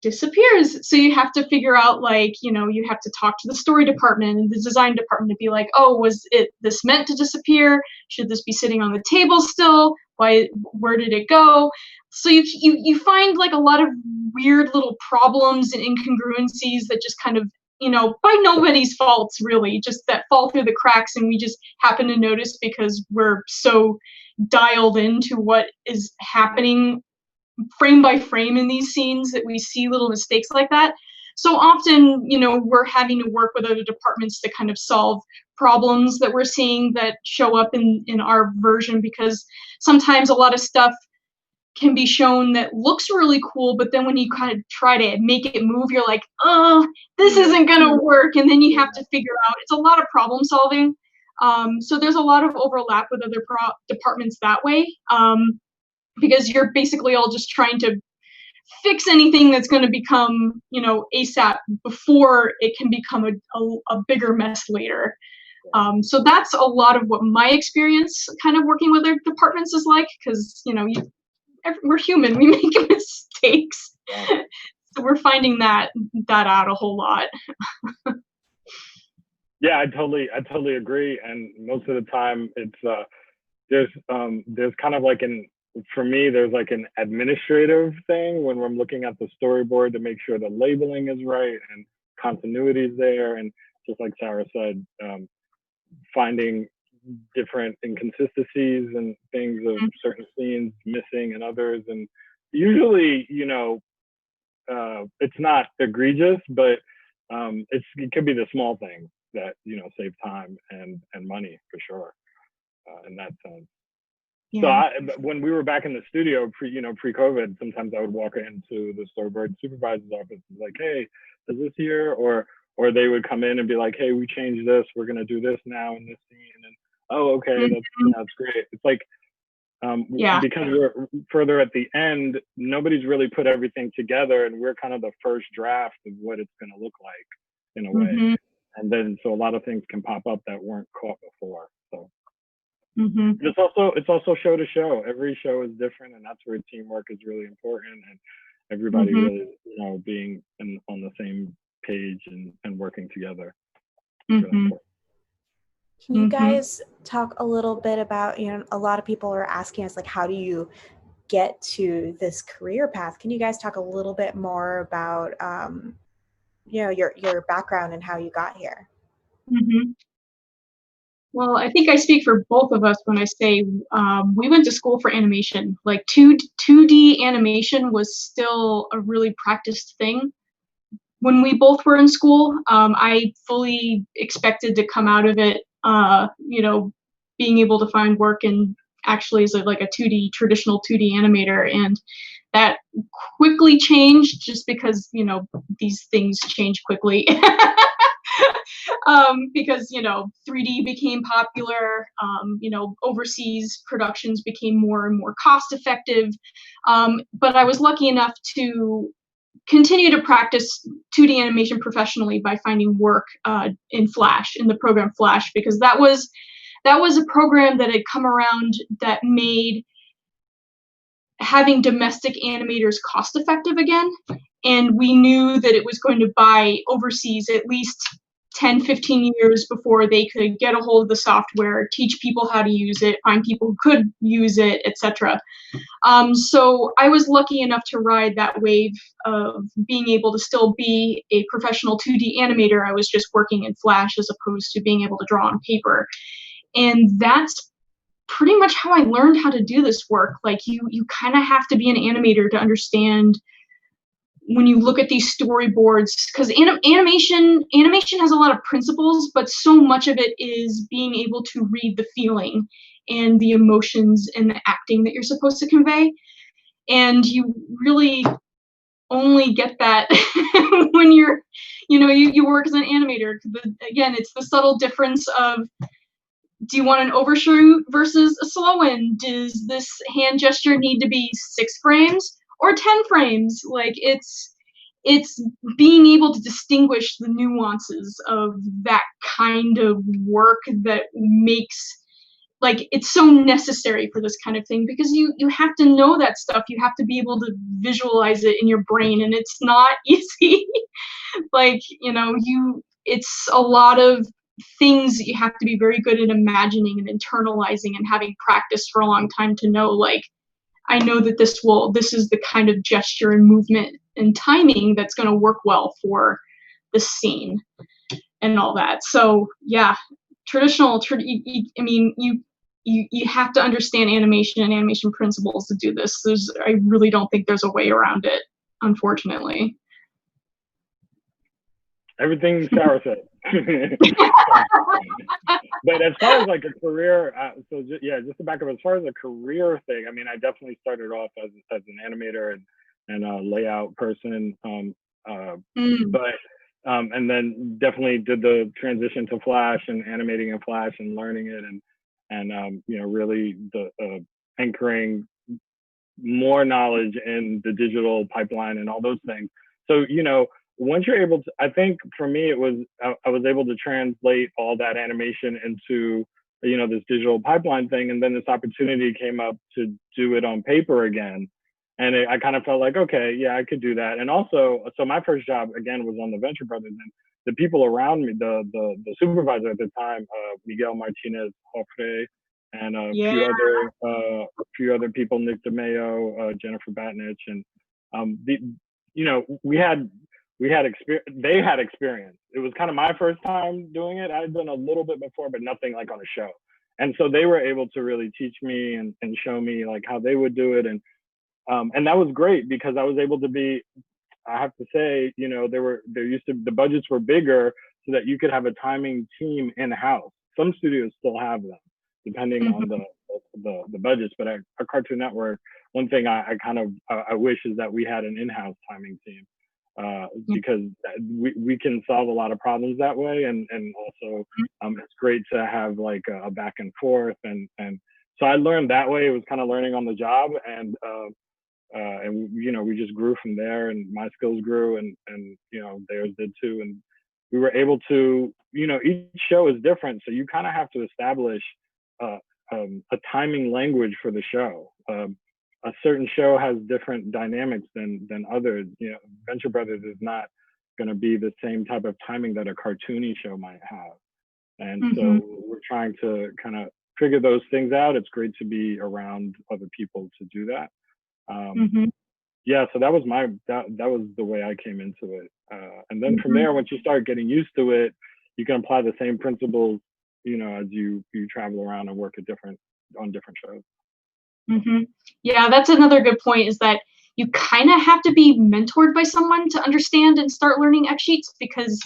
disappears. So you have to figure out, you have to talk to the story department and the design department to be like, oh, was this meant to disappear? Should this be sitting on the table still? Where did it go? So you find like a lot of weird little problems and incongruencies that just kind of, by nobody's faults really, just that fall through the cracks, and we just happen to notice because we're so dialed into what is happening frame by frame in these scenes that we see little mistakes like that. So often, we're having to work with other departments to kind of solve problems that we're seeing that show up in our version, because sometimes a lot of stuff can be shown that looks really cool, but then when you kind of try to make it move, you're like, oh, this isn't going to work. And then you have to figure out, it's a lot of problem solving. So there's a lot of overlap with other departments that way, because you're basically all just trying to fix anything that's going to become, ASAP before it can become a bigger mess later. So that's a lot of what my experience kind of working with other departments is like, because, we're human, we make mistakes. So we're finding that out a whole lot. Yeah, I totally agree. And most of the time it's there's kind of like for me, there's like an administrative thing when I'm looking at the storyboard to make sure the labeling is right and continuity is there. And just like Sarah said, finding different inconsistencies and things of certain scenes missing and others. And usually, it's not egregious, but it could be the small things that, save time and money for sure, in that sense. Yeah. So when we were back in the studio pre-COVID, sometimes I would walk into the storyboard supervisor's office and be like, hey, is this here? Or they would come in and be like, hey, we changed this. We're going to do this now in this scene. And, oh, okay, that's great. It's like, because we're further at the end, nobody's really put everything together, and we're kind of the first draft of what it's going to look like in a way. And then, so a lot of things can pop up that weren't caught before. So it's also show to show. Every show is different, and that's where teamwork is really important, and everybody really, being on the same page and working together. Can you guys talk a little bit about, a lot of people are asking us, like, how do you get to this career path. Can you guys talk a little bit more about, your background and how you got here? Mm-hmm. Well, I think I speak for both of us when I say we went to school for animation. Like 2D animation was still a really practiced thing when we both were in school. I fully expected to come out of it, being able to find work in actually as like a traditional 2D animator, and that quickly changed just because these things change quickly. Because 3D became popular. Overseas productions became more and more cost effective. But I was lucky enough to continue to practice 2D animation professionally by finding work in Flash, in the program Flash, because that was a program that had come around that made having domestic animators cost effective again. And we knew that it was going to buy overseas at least 10, 15 years before they could get a hold of the software, teach people how to use it, find people who could use it, etc. So I was lucky enough to ride that wave of being able to still be a professional 2D animator. I was just working in Flash as opposed to being able to draw on paper. And that's pretty much how I learned how to do this work. Like you kind of have to be an animator to understand when you look at these storyboards, because animation has a lot of principles, but so much of it is being able to read the feeling and the emotions and the acting that you're supposed to convey. And you really only get that when you work as an animator. Again, it's the subtle difference of, do you want an overshoot versus a slow in? Does this hand gesture need to be 6 frames or 10 frames? Like it's being able to distinguish the nuances of that kind of work that makes, like, it's so necessary for this kind of thing, because you have to know that stuff. You have to be able to visualize it in your brain, and it's not easy. Like, it's a lot of things that you have to be very good at imagining and internalizing and having practiced for a long time to know, like, I know that this is the kind of gesture and movement and timing that's going to work well for the scene and all that. So yeah, I mean, you have to understand animation and animation principles to do this. I really don't think there's a way around it, unfortunately. Everything Sarah said. But as far as like a career, just to back up, as far as a career thing, I mean, I definitely started off as an animator and a layout person, but and then definitely did the transition to Flash and animating in Flash and learning it, and really anchoring more knowledge in the digital pipeline and all those things. So once you're able to, I think for me it was, I was able to translate all that animation into this digital pipeline thing, and then this opportunity came up to do it on paper again, and I kind of felt like, okay, yeah, I could do that. And also, so my first job again was on the Venture Brothers, and the people around me, the supervisor at the time, Miguel Martinez Joffre, and a few other people, Nick DeMeo, Jennifer Batnich, and we had experience. They had experience. It was kind of my first time doing it. I had done a little bit before, but nothing like on a show. And so they were able to really teach me and show me like how they would do it. And that was great, because I was able to be, I have to say, the budgets were bigger so that you could have a timing team in house. Some studios still have them, depending on the budgets. But at Cartoon Network, one thing I wish is that we had an in-house timing team. Because we can solve a lot of problems that way, and also it's great to have like a back and forth, and so I learned that way. It was kind of learning on the job, and we just grew from there, and my skills grew, and theirs did too, and we were able to, each show is different, so you kind of have to establish a timing language for the show. A certain show has different dynamics than others. Venture Brothers is not going to be the same type of timing that a cartoony show might have. And so we're trying to kind of figure those things out. It's great to be around other people to do that. Mm-hmm. Yeah, so that was that was the way I came into it. And then from there, once you start getting used to it, you can apply the same principles, as you travel around and work on different shows. Mm-hmm. Yeah, that's another good point, is that you kind of have to be mentored by someone to understand and start learning X sheets, because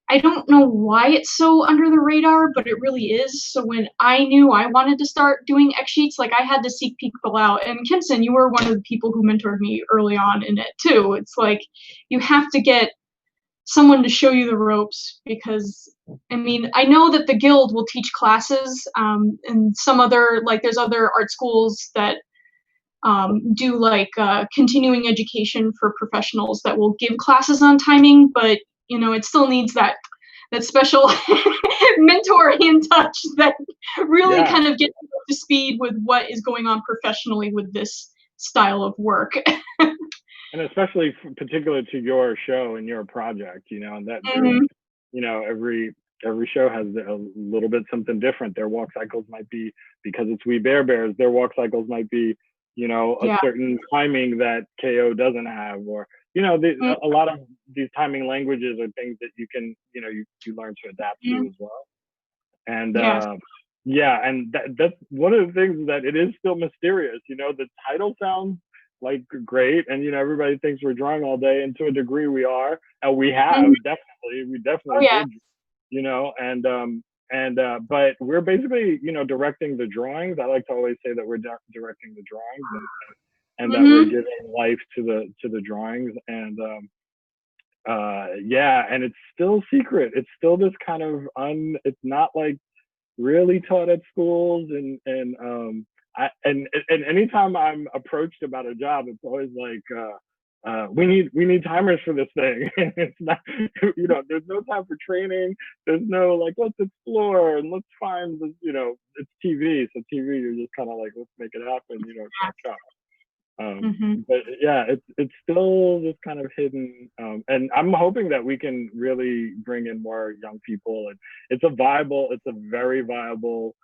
I don't know why it's so under the radar, but it really is. So when I knew I wanted to start doing X sheets, like, I had to seek people out. And Kimson, you were one of the people who mentored me early on in it too. It's like, you have to get someone to show you the ropes, because I mean, I know that the guild will teach classes, and some other, like, there's other art schools that do like continuing education for professionals that will give classes on timing, but it still needs that special mentor in touch that really kind of gets you up to speed with what is going on professionally with this style of work. And especially particular to your show and your project, and that every show has a little bit something different. Their walk cycles might be, because it's We Bear Bears, their walk cycles might be, a certain timing that KO doesn't have, or a lot of these timing languages are things that you can you learn to adapt to as well. And and that's one of the things, that it is still mysterious. The title sounds like great, and everybody thinks we're drawing all day, and to a degree we are, and we have definitely did, but we're basically directing the drawings. I like to always say that we're directing the drawings, and that we're giving life to the drawings, and and it's still secret. It's still this kind of it's not like really taught at schools, and anytime I'm approached about a job, it's always like, we need timers for this thing. It's not, there's no time for training. There's no like, let's explore and let's find this, it's TV. So TV, you're just kind of like, let's make it happen, check out. But yeah, it's still just kind of hidden, and I'm hoping that we can really bring in more young people, and it's a very viable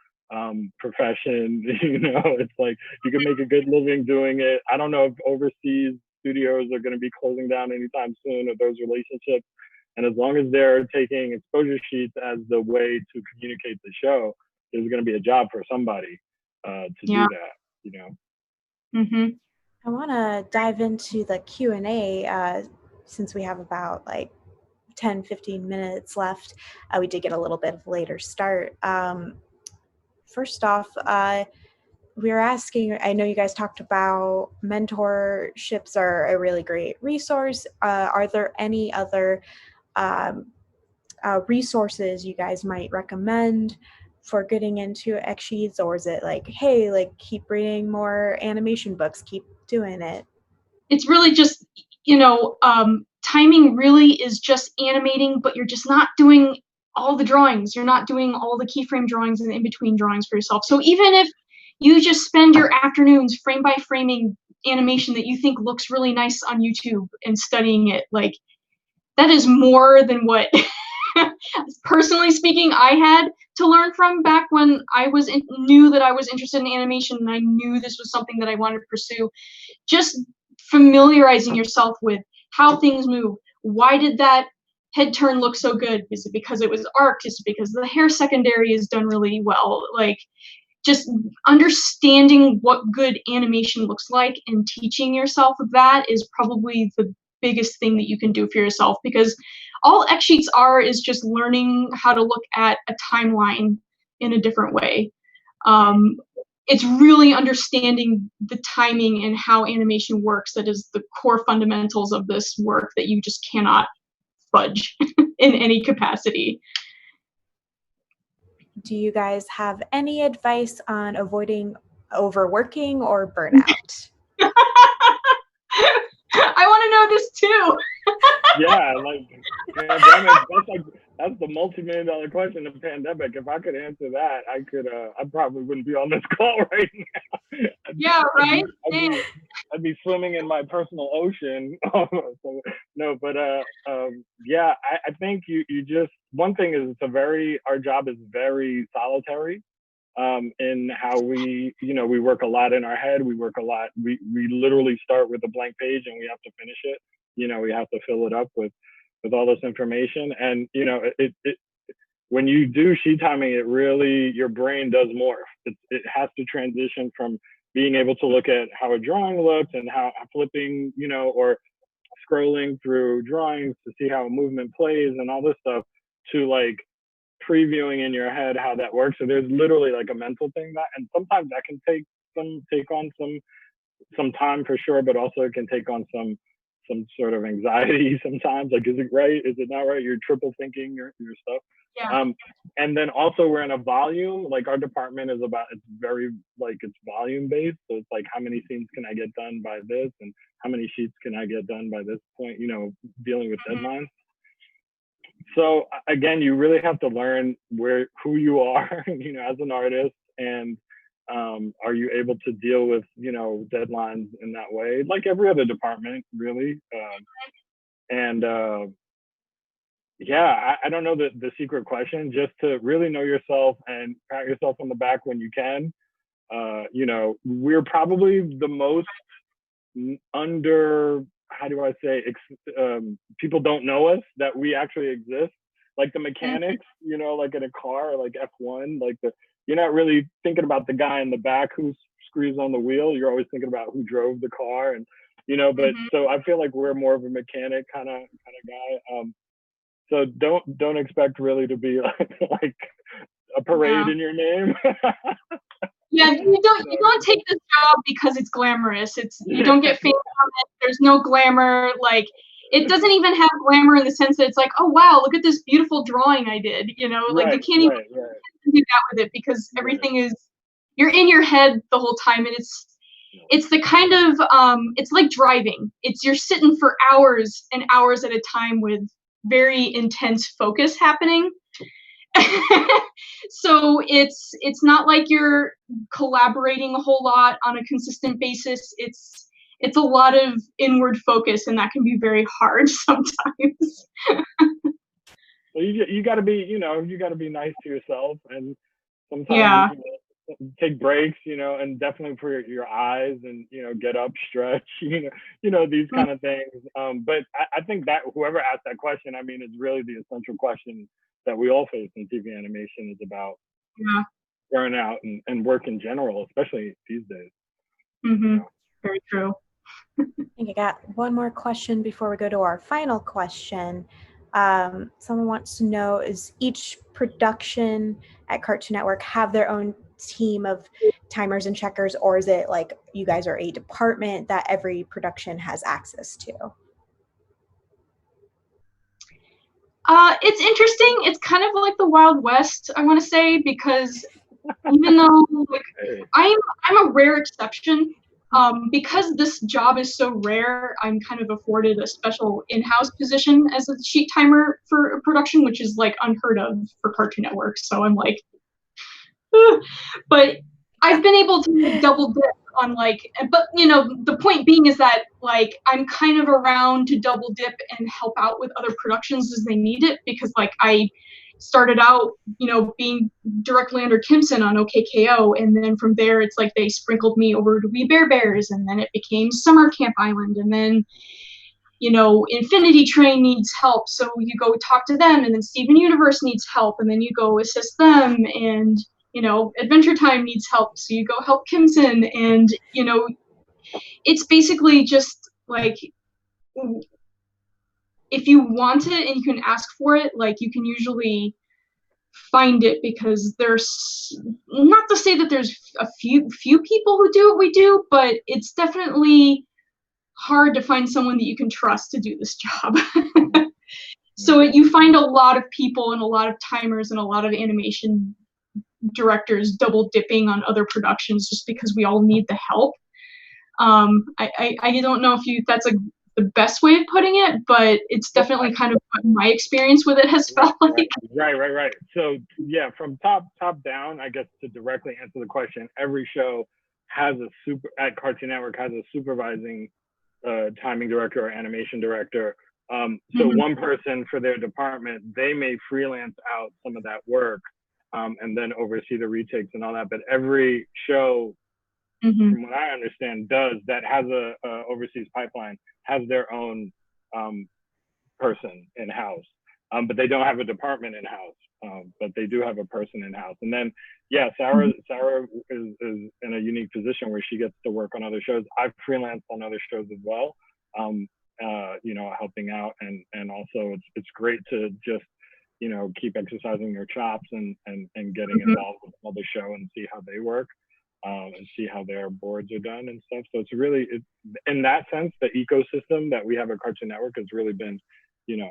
profession. It's like, you can make a good living doing it. I don't know if overseas studios are going to be closing down anytime soon, or those relationships, and as long as they're taking exposure sheets as the way to communicate the show, there's going to be a job for somebody to do that. I want to dive into the Q&A since we have about like 10-15 minutes left. We did get a little bit of a later start. First off, we were asking, I know you guys talked about mentorships are a really great resource. Are there any other resources you guys might recommend for getting into X sheets, or is it like, hey, like, keep reading more animation books, keep doing it? It's really just, timing really is just animating, but you're just not doing all the drawings. You're not doing all the keyframe drawings and in-between drawings for yourself. So even if you just spend your afternoons frame by framing animation that you think looks really nice on YouTube and studying it, like, that is more than what, personally speaking, I had to learn from back when I knew that I was interested in animation, and I knew this was something that I wanted to pursue. Just familiarizing yourself with how things move. Why did that head turn look so good? Is it because it was arced? Is it because the hair secondary is done really well? Like, just understanding what good animation looks like and teaching yourself that is probably the biggest thing that you can do for yourself, because all X sheets is just learning how to look at a timeline in a different way. It's really understanding the timing and how animation works that is the core fundamentals of this work that you just cannot fudge in any capacity. Do you guys have any advice on avoiding overworking or burnout? I want to know this too. Yeah, like, that's the multi-million-dollar question of pandemic. If I could answer that, I probably wouldn't be on this call right now. I'd be swimming in my personal ocean. So, no, but yeah, I think you just, one thing is, our job is very solitary. in how we, we work a lot in our head. We work a lot. We literally start with a blank page and we have to finish it. We have to fill it up with all this information. And, when you do sheet timing, it really, your brain does morph. It has to transition from being able to look at how a drawing looks and how flipping, or scrolling through drawings to see how a movement plays and all this stuff, to like previewing in your head how that works. So there's literally like a mental thing and sometimes that can take on some time for sure, but also it can take on some sort of anxiety sometimes. Like, is it right? Is it not right? You're triple thinking your stuff. Yeah. And then also we're in a volume, like our department is it's very like, it's volume based. So it's like, how many scenes can I get done by this? And how many sheets can I get done by this point, dealing with deadlines. So again, you really have to learn who you are, as an artist, and are you able to deal with, deadlines in that way, like every other department, really. I don't know the secret question, just to really know yourself and pat yourself on the back when you can. We're probably the most how do I say, people don't know us, that we actually exist. Like the mechanics, like in a car, like F1, like you're not really thinking about the guy in the back who screws on the wheel. You're always thinking about who drove the car, and but so I feel like we're more of a mechanic kind of guy. So don't expect really to be like a parade in your name. Yeah, you don't take this job because it's glamorous. You don't get fame from it. There's no glamour. Like, it doesn't even have glamour in the sense that it's like, oh wow, look at this beautiful drawing I did. Like you can't even do that with it, because everything is, you're in your head the whole time, and it's the kind of it's like driving. You're sitting for hours and hours at a time with very intense focus happening. So it's not like you're collaborating a whole lot on a consistent basis. It's a lot of inward focus, and that can be very hard sometimes. Well, you got to be, you got to be nice to yourself, and sometimes take breaks, and definitely for your eyes, and get up, stretch, these kind of things. But I think that whoever asked that question, I mean, it's really the essential question that we all face in TV animation, is about burnout and work in general, especially these days. Very true. I think I got one more question before we go to our final question. Someone wants to know, is each production at Cartoon Network have their own team of timers and checkers, or is it like you guys are a department that every production has access to? It's interesting. It's kind of like the Wild West, I want to say, because even though I'm a rare exception, because this job is so rare, I'm kind of afforded a special in-house position as a sheet timer for a production, which is like unheard of for Cartoon Network. So I'm like, but I've been able to double dip on but the point being is that like I'm kind of around to double dip and help out with other productions as they need it, because like I started out being directly under Kimson on OKKO, and then from there it's like they sprinkled me over to We Bare Bears, and then it became Summer Camp Island, and then Infinity Train needs help, so you go talk to them, and then Steven Universe needs help, and then you go assist them, and Adventure Time needs help, so you go help Kimson, and it's basically just like, if you want it and you can ask for it, like you can usually find it, because there's, not to say that there's a few people who do what we do, but it's definitely hard to find someone that you can trust to do this job. So you find a lot of people and a lot of timers and a lot of animation directors double dipping on other productions just because we all need the help. I don't know if that's the best way of putting it, but it's definitely kind of what my experience with it has felt like. Right. So yeah, from top down, I guess, to directly answer the question, every show has at Cartoon Network has a supervising timing director or animation director. So one person for their department, they may freelance out some of that work and then oversee the retakes and all that. But every show, from what I understand, that has a overseas pipeline, has their own person in house, but they don't have a department in house. But they do have a person in house. And then, yeah, Sarah is in a unique position where she gets to work on other shows. I've freelanced on other shows as well, you know, helping out, and also it's great to just, you know, keep exercising your chops and getting involved with another show and see how they work, and see how their boards are done and stuff. So it's really, in that sense, the ecosystem that we have at Cartoon Network has really been, you know,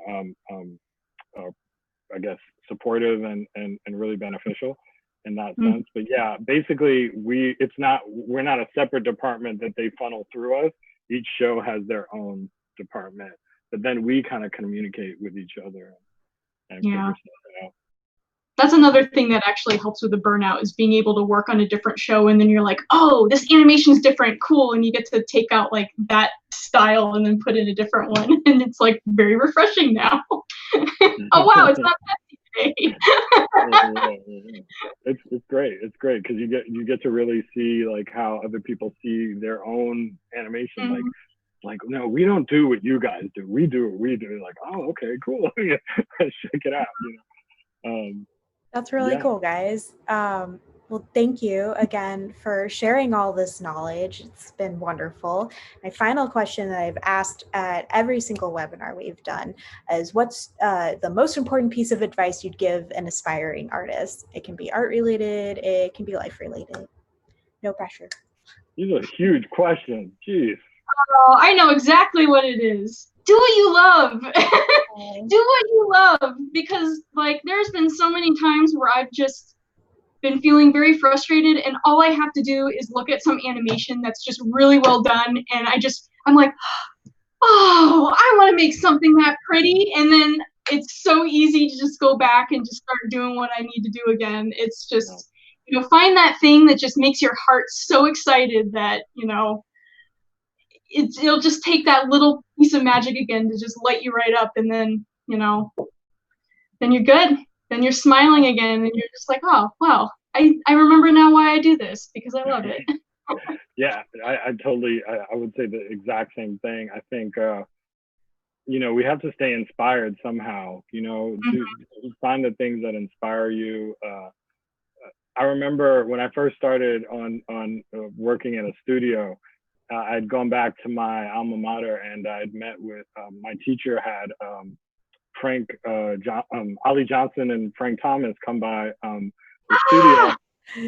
I guess supportive and really beneficial in that sense. But yeah, basically we're not a separate department that they funnel through us. Each show has their own department, but then we kind of communicate with each other and figure stuff out. That's another thing that actually helps with the burnout, is being able to work on a different show, and then you're like, oh, this animation's different, cool, and you get to take out like that style and then put in a different one, and it's like very refreshing now. Oh wow, it's not messy today. It's great. It's great because you get to really see like how other people see their own animation. Like, no, we don't do what you guys do. We do what we do. Like, oh, okay, cool. Check it out. You know. That's really cool, guys. Well, thank you again for sharing all this knowledge. It's been wonderful. My final question that I've asked at every single webinar we've done is, what's the most important piece of advice you'd give an aspiring artist? It can be art related, it can be life related. No pressure. These are huge questions. Jeez. Oh, I know exactly what it is. Do what you love. Do what you love, because like there's been so many times where I've just been feeling very frustrated, and all I have to do is look at some animation that's just really well done, and I'm like, oh, I want to make something that pretty, and then it's so easy to just go back and just start doing what I need to do again. It's just, you know, find that thing that just makes your heart so excited that, you know, it'll just take that little piece of magic again to just light you right up, and then, you know, then you're good. Then you're smiling again, and you're just like, oh, wow, I remember now why I do this, because I love it. Yeah, I totally, I would say the exact same thing. I think, you know, we have to stay inspired somehow, you know, to find the things that inspire you. I remember when I first started on working in a studio, I'd gone back to my alma mater, and I'd met with, my teacher had Ollie Johnson and Frank Thomas come by the studio.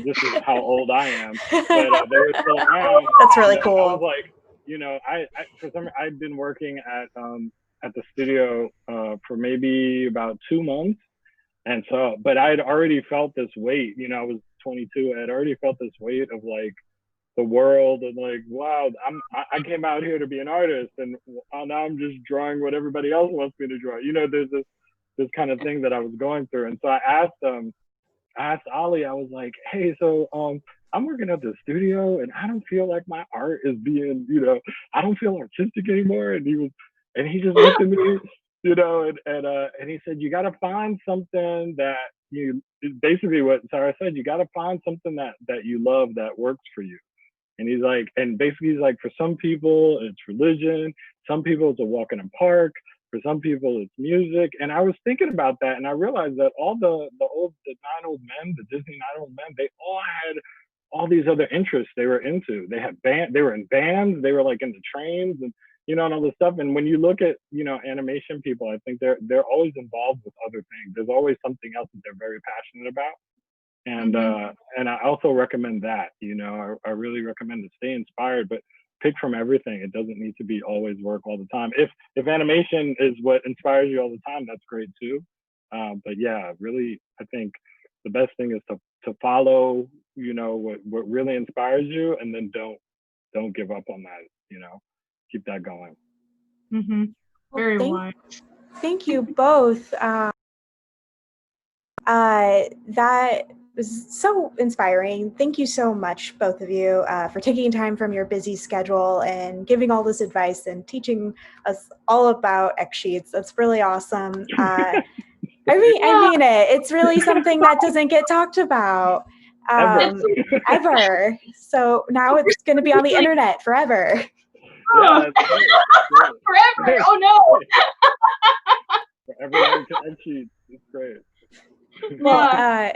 This is how old I am, but they were still around. That's really cool. I was like, you know, I'd been working at the studio for maybe about 2 months, and so, but I'd already felt this weight. You know, I was 22. I'd already felt this weight of like the world, and like, wow, I came out here to be an artist, and now I'm just drawing what everybody else wants me to draw. You know, there's this kind of thing that I was going through, and so I asked Ollie, I was like, hey, so I'm working at the studio, and I don't feel like my art is being, you know, I don't feel artistic anymore. And he just looked at me, you know, and he said, you got to find something that basically what Sarah said, you got to find something that you love that works for you. And he's like, for some people it's religion, some people it's a walk in a park, for some people it's music. And I was thinking about that, and I realized that all the 9 old men, the Disney 9 old men, they all had all these other interests they were into. They were in bands, they were like into trains, and you know, and all this stuff. And when you look at, you know, animation people, I think they're always involved with other things. There's always something else that they're very passionate about. And and I also recommend that, you know, I really recommend to stay inspired, but pick from everything. It doesn't need to be always work all the time. If animation is what inspires you all the time, that's great too. But yeah, really, I think the best thing is to follow, you know, what really inspires you, and then don't give up on that, you know, keep that going. Very wise. Thank you both. That was so inspiring. Thank you so much, both of you, for taking time from your busy schedule and giving all this advice and teaching us all about X Sheets. That's really awesome. I mean it. It's really something that doesn't get talked about ever. So now it's going to be on the internet forever. Yeah, it's great. Forever. Oh no. Forever to end sheets. It's great. Well,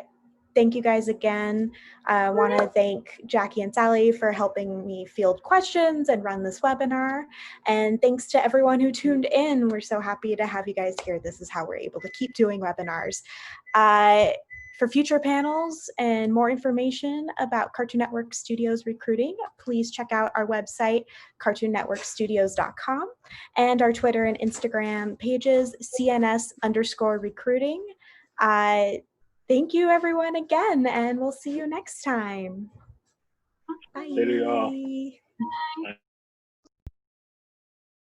thank you guys again. I want to thank Jackie and Sally for helping me field questions and run this webinar. And thanks to everyone who tuned in. We're so happy to have you guys here. This is how we're able to keep doing webinars. For future panels and more information about Cartoon Network Studios recruiting, please check out our website, cartoonnetworkstudios.com, and our Twitter and Instagram pages, CNS_recruiting. Thank you, everyone, again, and we'll see you next time. Bye. Later, y'all.